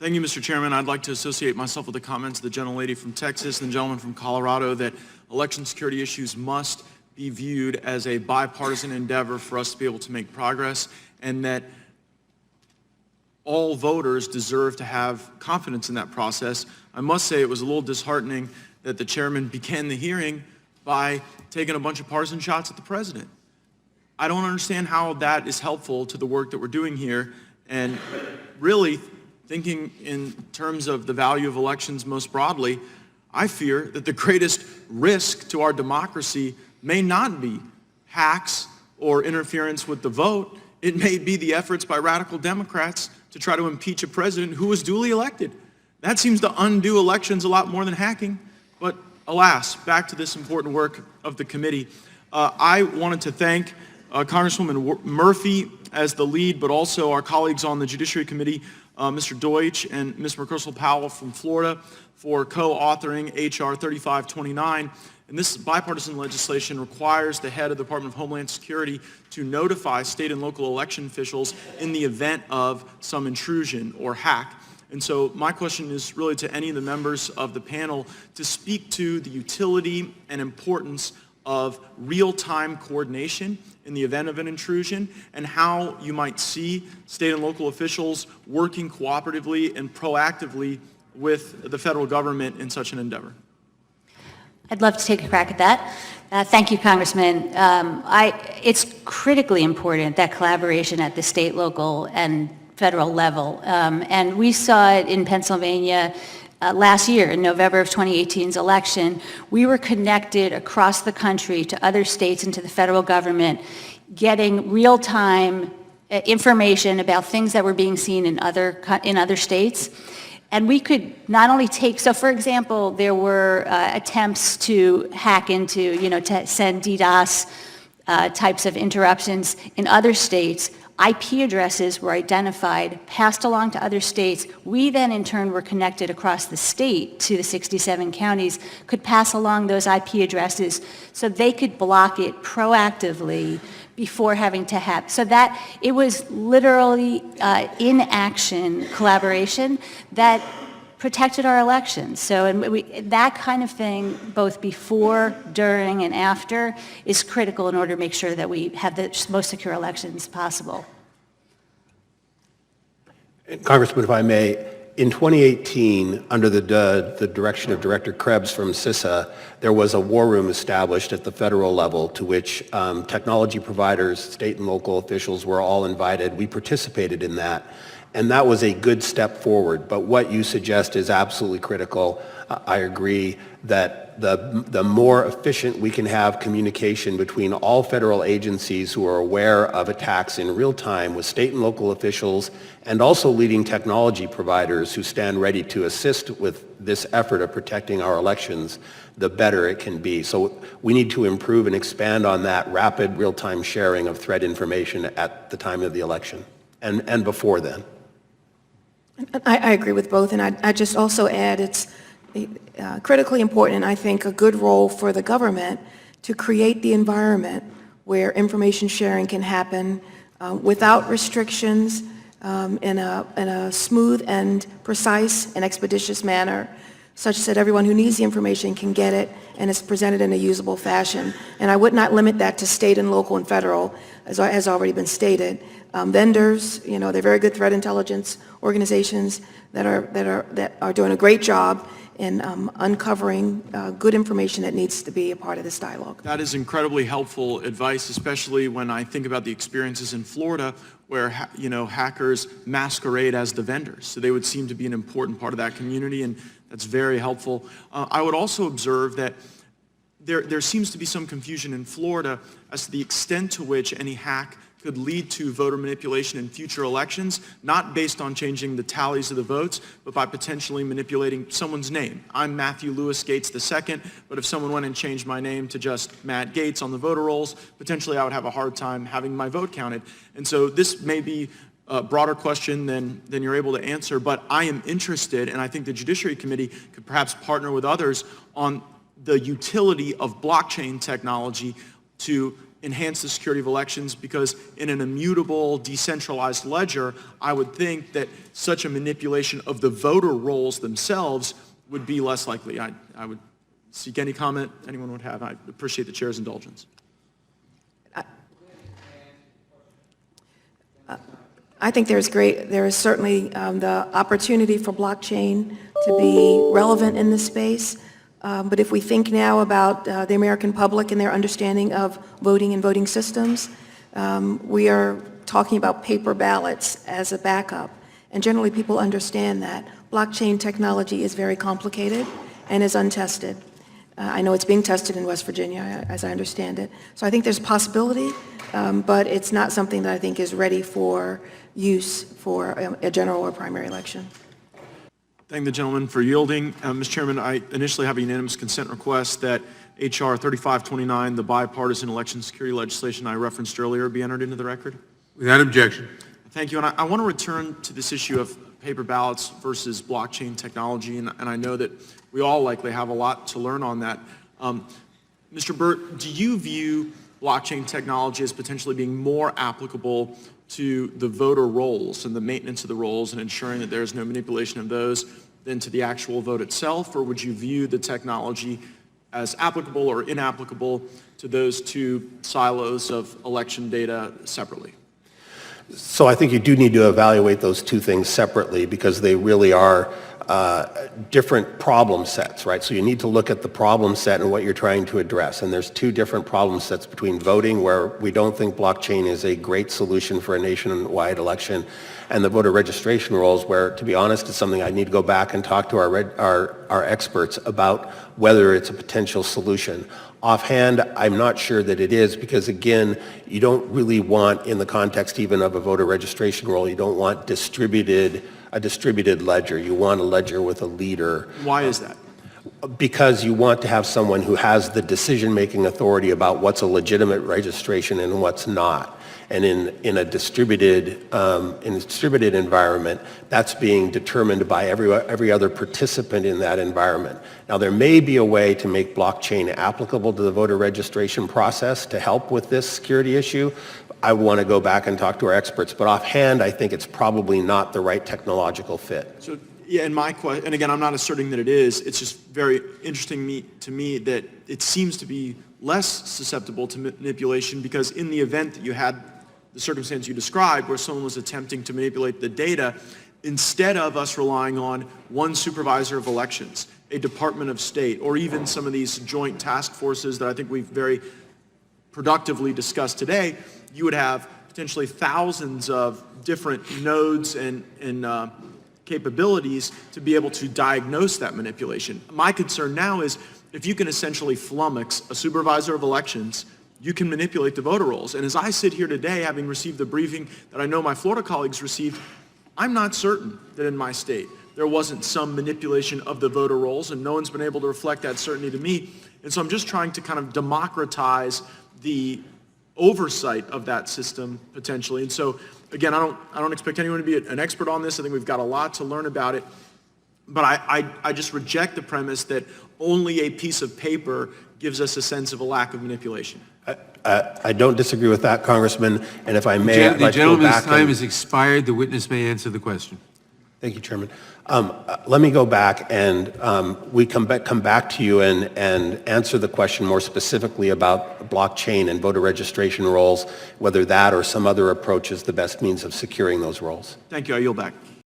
Thank you, Mr. Chairman. I'd like to associate myself with the comments of the gentlelady from Texas and the gentleman from Colorado that election security issues must be viewed as a bipartisan endeavor for us to be able to make progress, and that all voters deserve to have confidence in that process. I must say it was a little disheartening that the chairman began the hearing by taking a bunch of partisan shots at the president. I don't understand how that is helpful to the work that we're doing here, and really thinking in terms of the value of elections most broadly, I fear that the greatest risk to our democracy may not be hacks or interference with the vote. It may be the efforts by radical Democrats to try to impeach a president who was duly elected. That seems to undo elections a lot more than hacking. But alas, back to this important work of the committee. I wanted to thank Congresswoman Murphy as the lead, but also our colleagues on the Judiciary Committee, Mr. Deutsch and Ms. McChrystal-Powell from Florida, for co-authoring H.R. 3529. And this bipartisan legislation requires the head of the Department of Homeland Security to notify state and local election officials in the event of some intrusion or hack. And so my question is really to any of the members of the panel to speak to the utility and importance of real-time coordination in the event of an intrusion, and how you might see state and local officials working cooperatively and proactively with the federal government in such an endeavor. I'd love to take a crack at that. Thank you, Congressman. It's critically important, that collaboration at the state, local, and federal level. And we saw it in Pennsylvania last year, in November of 2018's election. We were connected across the country to other states and to the federal government, getting real-time information about things that were being seen in other states. And we could not only take, so for example, there were attempts to hack into, to send DDoS types of interruptions in other states. IP addresses were identified, passed along to other states. We then in turn were connected across the state to the 67 counties, could pass along those IP addresses so they could block it proactively before having to hack. So that it was literally in action collaboration that protected our elections. So that kind of thing, both before, during, and after, is critical in order to make sure that we have the most secure elections possible. Congressman, if I may, in 2018, under the direction of Director Krebs from CISA, there was a war room established at the federal level to which technology providers, state and local officials were all invited. We participated in that, and that was a good step forward. But what you suggest is absolutely critical. I agree that the more efficient we can have communication between all federal agencies who are aware of attacks in real time with state and local officials, and also leading technology providers who stand ready to assist with this effort of protecting our elections, the better it can be. So we need to improve and expand on that rapid real-time sharing of threat information at the time of the election and before then. I agree with both, and I just also add it's critically important, I think, a good role for the government to create the environment where information sharing can happen without restrictions, in a smooth and precise and expeditious manner, such that everyone who needs the information can get it and it's presented in a usable fashion. And I would not limit that to state and local and federal, as has already been stated. Vendors, they're very good threat intelligence organizations that are doing a great job in uncovering good information that needs to be a part of this dialogue. That is incredibly helpful advice, especially when I think about the experiences in Florida where hackers masquerade as the vendors. So they would seem to be an important part of that community, and that's very helpful. I would also observe that there seems to be some confusion in Florida as to the extent to which any hack could lead to voter manipulation in future elections, not based on changing the tallies of the votes, but by potentially manipulating someone's name. I'm Matthew Lewis Gates II, but if someone went and changed my name to just Matt Gates on the voter rolls, potentially I would have a hard time having my vote counted. And so this may be a broader question than you're able to answer, but I am interested, and I think the Judiciary Committee could perhaps partner with others on the utility of blockchain technology to enhance the security of elections, because in an immutable, decentralized ledger, I would think that such a manipulation of the voter rolls themselves would be less likely. I would seek any comment anyone would have. I appreciate the chair's indulgence. I think there is certainly the opportunity for blockchain to be relevant in this space. But if we think now about the American public and their understanding of voting and voting systems, we are talking about paper ballots as a backup. And generally people understand that blockchain technology is very complicated and is untested. I know it's being tested in West Virginia, as I understand it. So I think there's a possibility, but it's not something that I think is ready for use for a general or primary election. Thank the gentleman for yielding. Mr. Chairman, I initially have a unanimous consent request that H.R. 3529, the bipartisan election security legislation I referenced earlier, be entered into the record. Without objection. Thank you. And I want to return to this issue of paper ballots versus blockchain technology, and I know that we all likely have a lot to learn on that. Mr. Burt, do you view blockchain technology as potentially being more applicable to the voter rolls and the maintenance of the rolls and ensuring that there's no manipulation of those than to the actual vote itself? Or would you view the technology as applicable or inapplicable to those two silos of election data separately? So I think you do need to evaluate those two things separately because they really are different problem sets, right? So you need to look at the problem set and what you're trying to address. And there's two different problem sets between voting, where we don't think blockchain is a great solution for a nationwide election, and the voter registration rolls, where, to be honest, it's something I need to go back and talk to our experts about whether it's a potential solution. Offhand, I'm not sure that it is because, again, you don't really want, in the context even of a voter registration roll, you don't want a distributed ledger. You want a ledger with a leader. Why is that? Because you want to have someone who has the decision-making authority about what's a legitimate registration and what's not. And in a distributed environment, that's being determined by every other participant in that environment. Now, there may be a way to make blockchain applicable to the voter registration process to help with this security issue. I want to go back and talk to our experts, but offhand, I think it's probably not the right technological fit. So, yeah, and again, I'm not asserting that it is. It's just very interesting to me that it seems to be less susceptible to manipulation, because in the event that you had the circumstance you described where someone was attempting to manipulate the data, instead of us relying on one supervisor of elections, a Department of State, or even some of these joint task forces that I think we've very productively discussed today, you would have potentially thousands of different nodes and capabilities to be able to diagnose that manipulation. My concern now is if you can essentially flummox a supervisor of elections, you can manipulate the voter rolls. And as I sit here today, having received the briefing that I know my Florida colleagues received, I'm not certain that in my state there wasn't some manipulation of the voter rolls, and no one's been able to reflect that certainty to me. And so I'm just trying to kind of democratize the oversight of that system potentially. And so again, I don't expect anyone to be an expert on this. I think we've got a lot to learn about it. But I just reject the premise that only a piece of paper gives us a sense of a lack of manipulation. I don't disagree with that, Congressman, and if I may, I'd The like to go back gentleman's time and... has expired. The witness may answer the question. Thank you, Chairman. Let me go back and we come back to you and answer the question more specifically about blockchain and voter registration rolls, whether that or some other approach is the best means of securing those rolls. Thank you. I yield back.